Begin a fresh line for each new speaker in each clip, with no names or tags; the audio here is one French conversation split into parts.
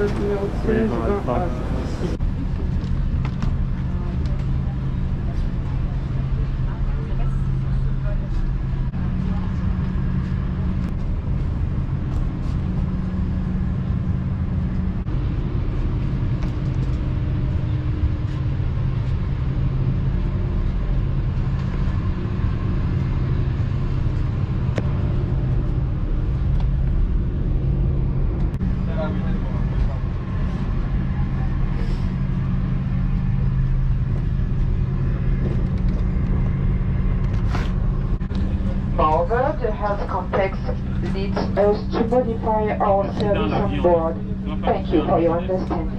notre numéro de siège.
Moreover, the health context leads us to modify our service on board. Thank you for your understanding.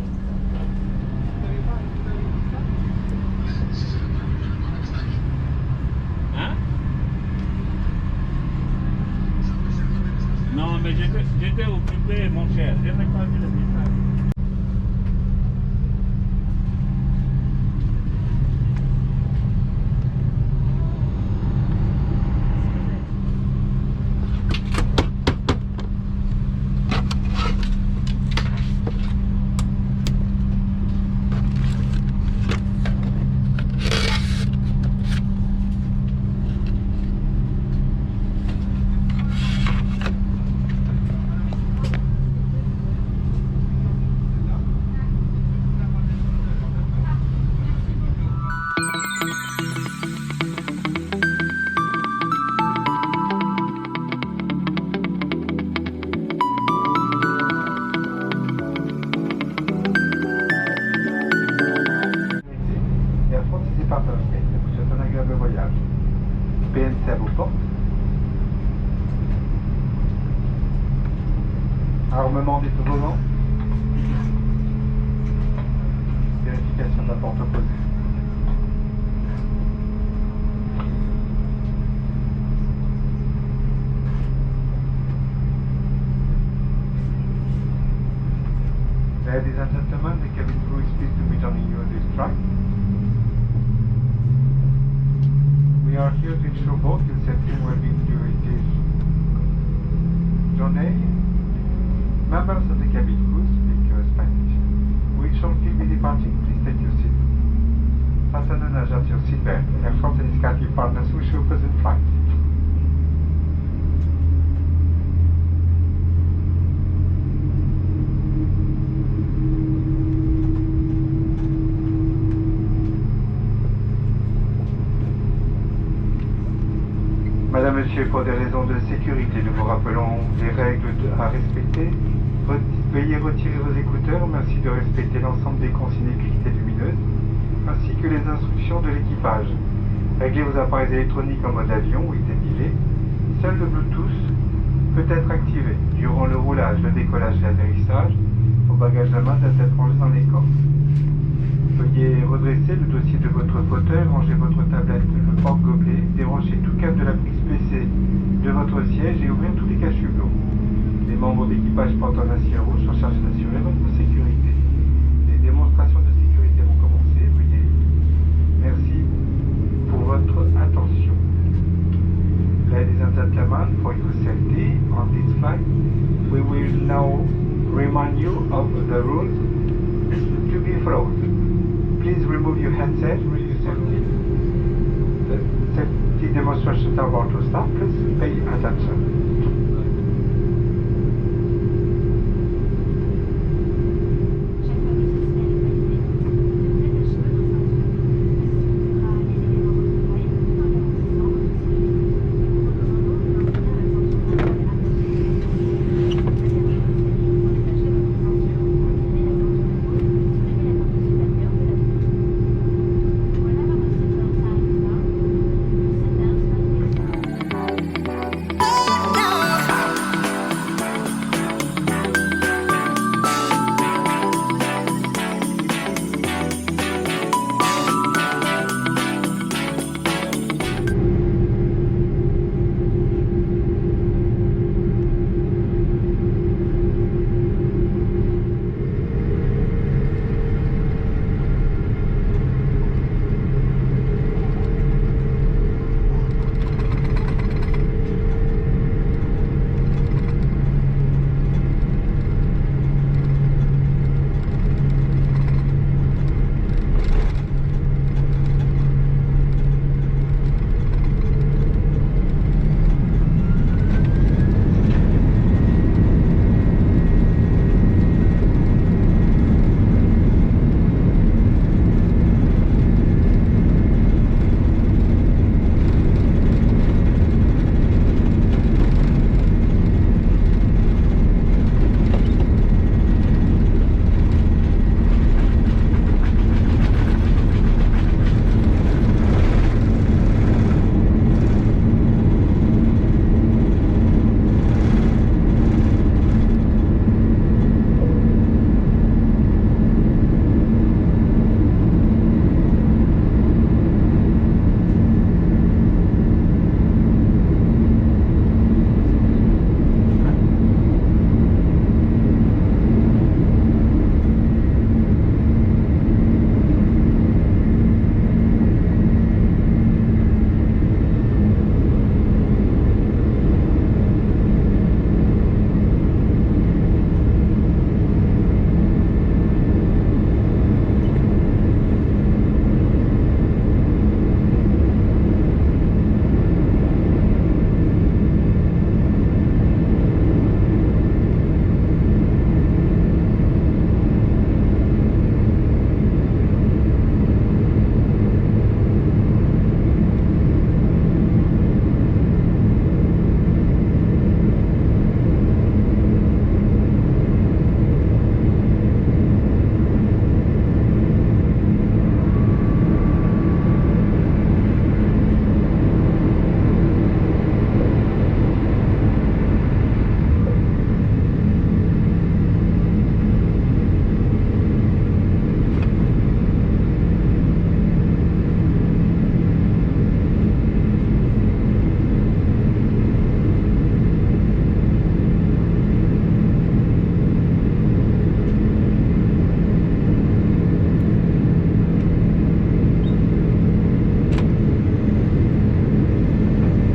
Hein? Non, mais j'étais occupé, mon cher. Je n'ai pas vu le message.
PNC à vos portes. Armement des toboggans. Vérification de la porte opposée. Ladies and gentlemen, the cabin crew is pleased to be joining you on this flight. We are here to ensure both your safety and well-being during this journey. Members of the cabin crew speak Spanish. We shortly be departing. Please take your seat. Fasten and adjust your seatbelt. Air France and its captive partners wish you a pleasant flight. Madame, Monsieur, pour des raisons de sécurité, nous vous rappelons les règles à respecter. Veuillez retirer vos écouteurs. Merci de respecter l'ensemble des consignes écrites et lumineuses, ainsi que les instructions de l'équipage. Réglez vos appareils électroniques en mode avion ou itinéré. Seul le Bluetooth peut être activé. Durant le roulage, le décollage et l'atterrissage, vos bagages à main doivent être rangés dans les coffres. Veuillez redresser le dossier de votre fauteuil, ranger votre tablette, le porte-gobelet, débrancher tout câble de la prise PC de votre siège et ouvrir tous les cache-hublot. Les membres d'équipage portant un ciel rouge sont chargés d'assurer votre sécurité. Les démonstrations de sécurité vont commencer. Veuillez. Merci pour votre attention. Ladies and gentlemen, for your safety on this flight, we will now remind you of the rules to be followed. Please remove your headset during your safety. The safety demonstrations are about to start. Please pay attention.
No.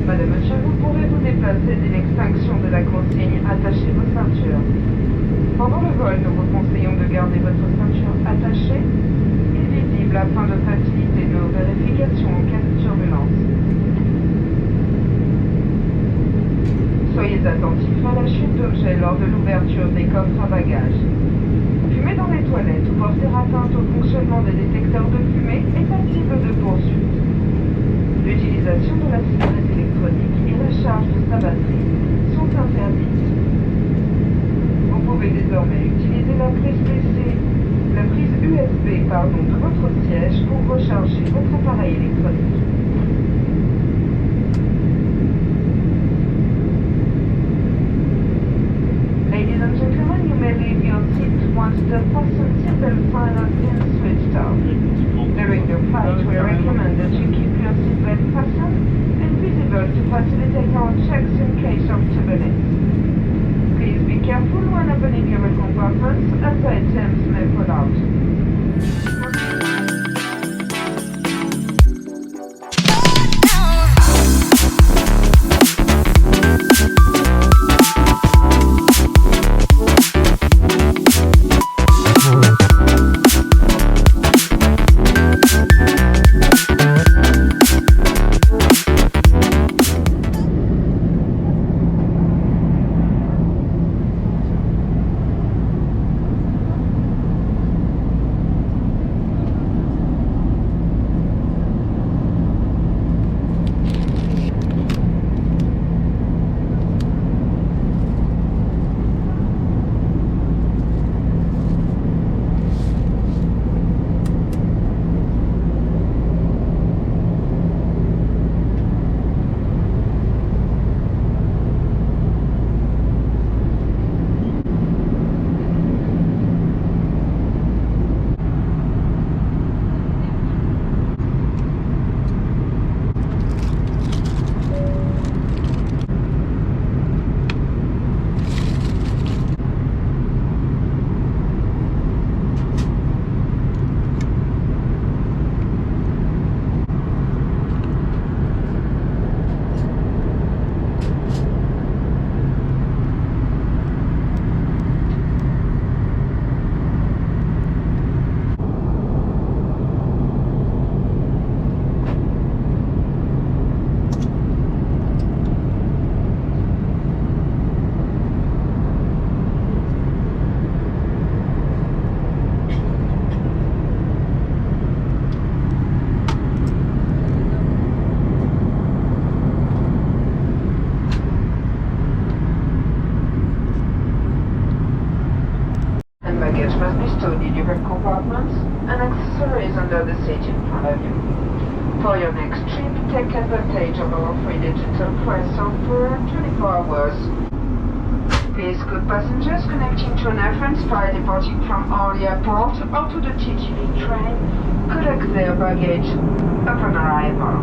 Madame, Monsieur, vous pourrez vous déplacer dès l'extinction de la consigne. Attachez vos ceintures. Pendant le vol, nous vous conseillons de garder votre ceinture attachée et visible afin de faciliter nos vérifications en cas de turbulence. Soyez attentifs à la chute d'objets lors de l'ouverture des coffres à bagages. Fumer dans les toilettes ou porter atteinte au fonctionnement des détecteurs de fumée est passible de poursuite. L'utilisation de la cigarette électronique et la charge de sa batterie sont interdites. Vous pouvez désormais utiliser la prise USB de votre siège pour recharger votre appareil électronique. Ladies and gentlemen, you may leave your seat once the fasten seatbelt sign has been switched off. During the flight, we recommend that you keep your seatbelt fastened and visible to facilitate our checks in case of turbulence. Please be careful when opening your compartments as items may fall out. Baggage must be stored in different compartments and accessories under the seat in front of you. For your next trip, take advantage of our free digital press software 24 hours. Please, good passengers connecting to an Air France flight departing from Orly Airport or to the TGV train, collect their baggage upon arrival.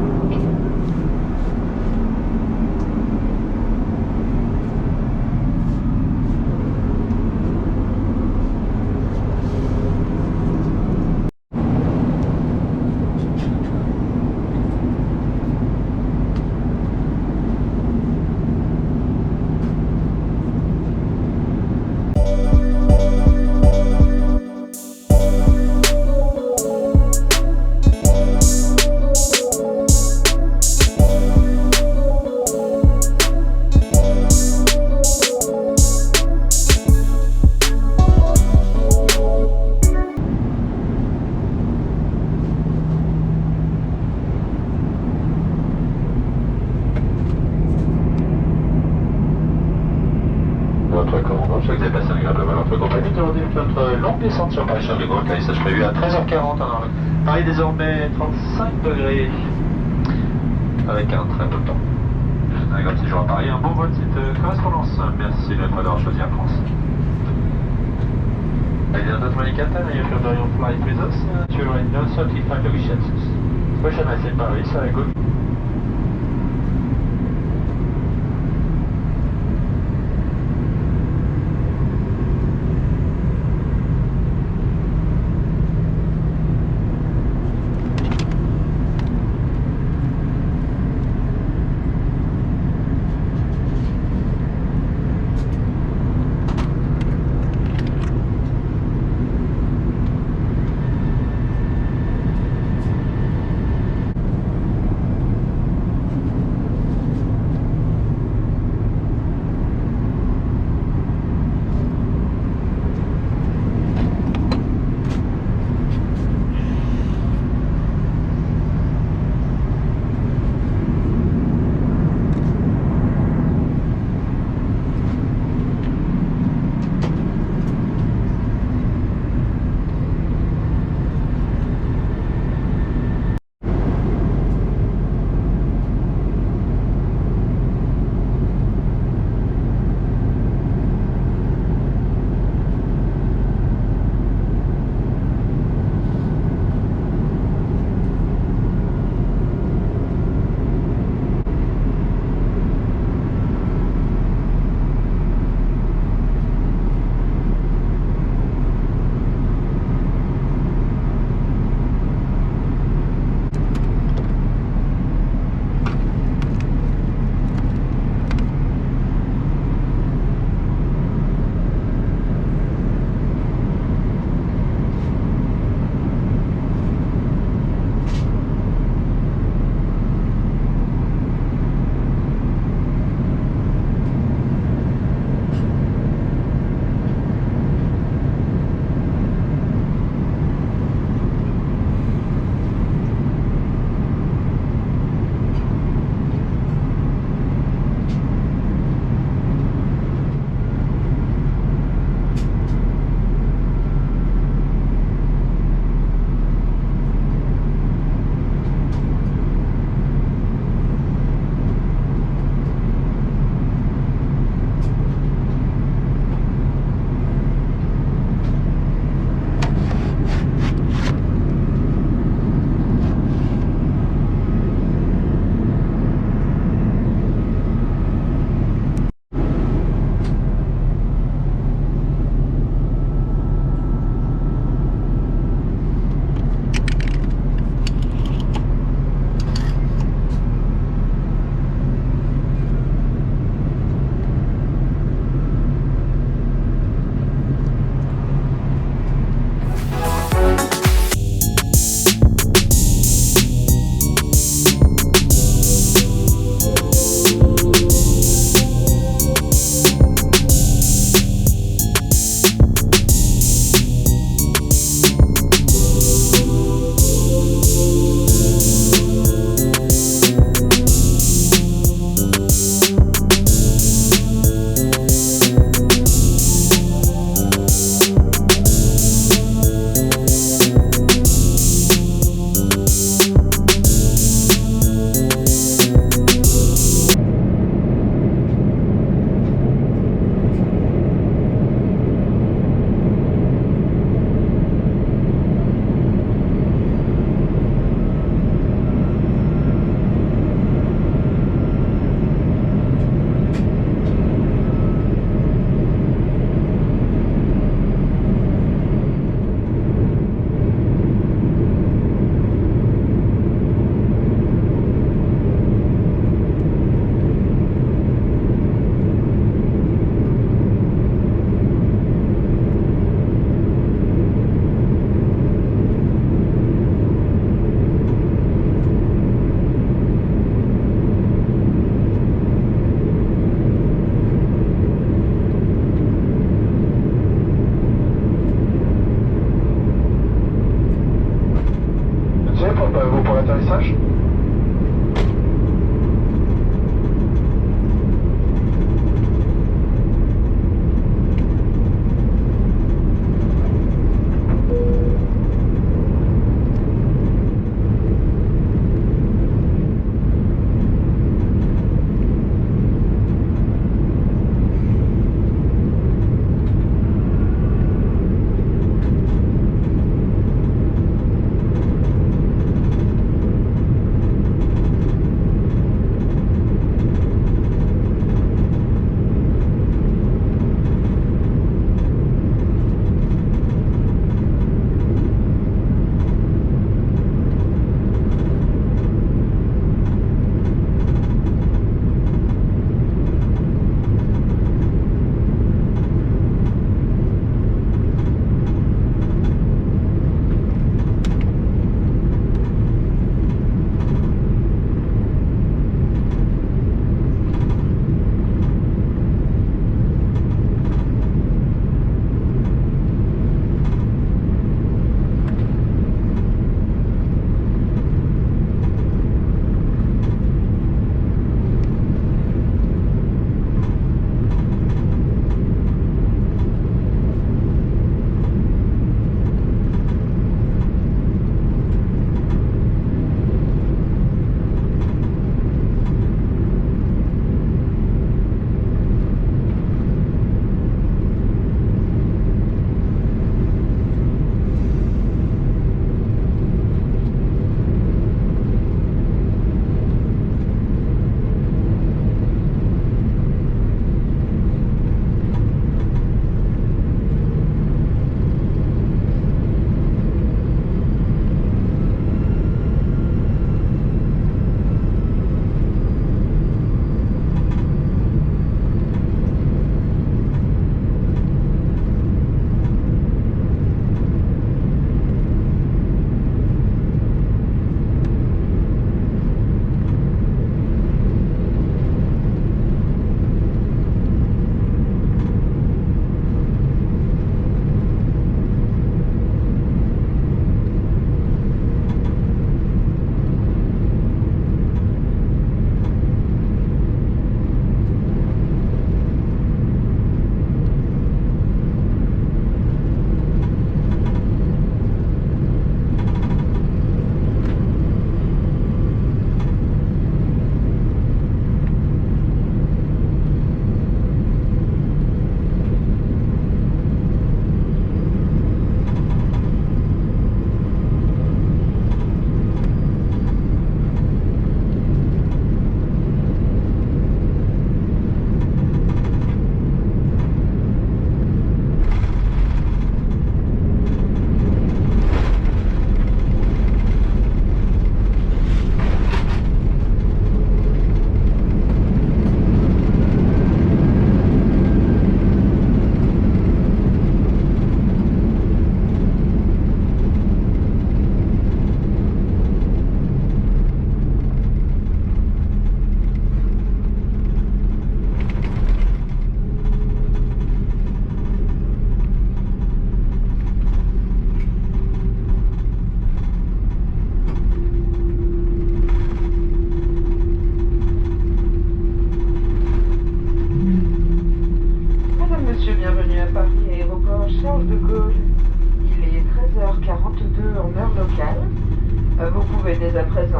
Votre commandant, je souhaite que vous ayez passé un agréable vol en votre compagnie. Nous avons notre longue descente sur Paris-Charles de Gaulle, atterrissage prévu à 13h40 en Paris désormais 35 degrés avec un très beau temps. Un agréable séjour à Paris, un bon vol de cette correspondance. Merci de d'avoir choisi Air France. Ladies and gentlemen, Captain, are you familiar with flight with us? You are in 35 degrees Celsius. Question I say Paris, good.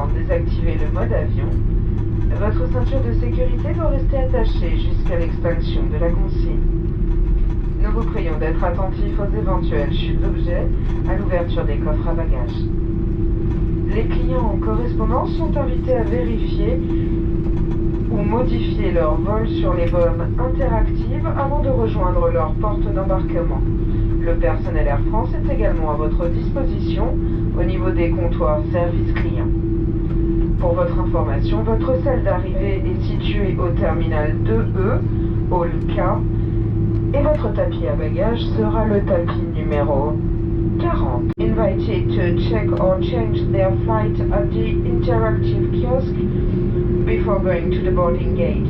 plateforme, désactivez le mode avion. Votre ceinture de sécurité doit rester attachée jusqu'à l'extinction de la consigne. Nous vous prions d'être attentifs aux éventuelles chutes d'objets à l'ouverture des coffres à bagages. Les clients en correspondance sont invités à vérifier ou modifier leur vol sur les bornes interactives avant de rejoindre leur porte d'embarquement. Le personnel Air France est également à votre disposition au niveau des comptoirs service client. Pour votre information, votre salle d'arrivée est située au terminal 2E, Hall K, et votre tapis à bagages sera le tapis numéro 40. Invited to check or change their flight at the interactive kiosk before going to the boarding gate.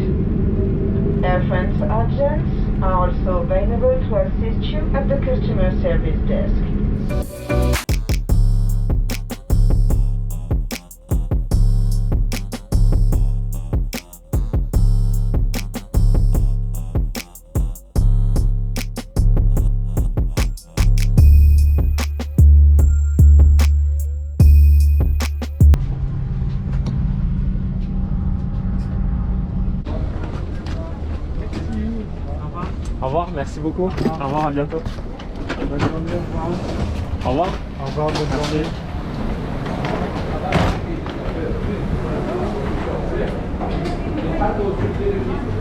Air France agents are also available to assist you at the customer service desk.
Au revoir, merci beaucoup. Au revoir, à bientôt. Bonne journée, au revoir. Au revoir, bonne journée.
Merci.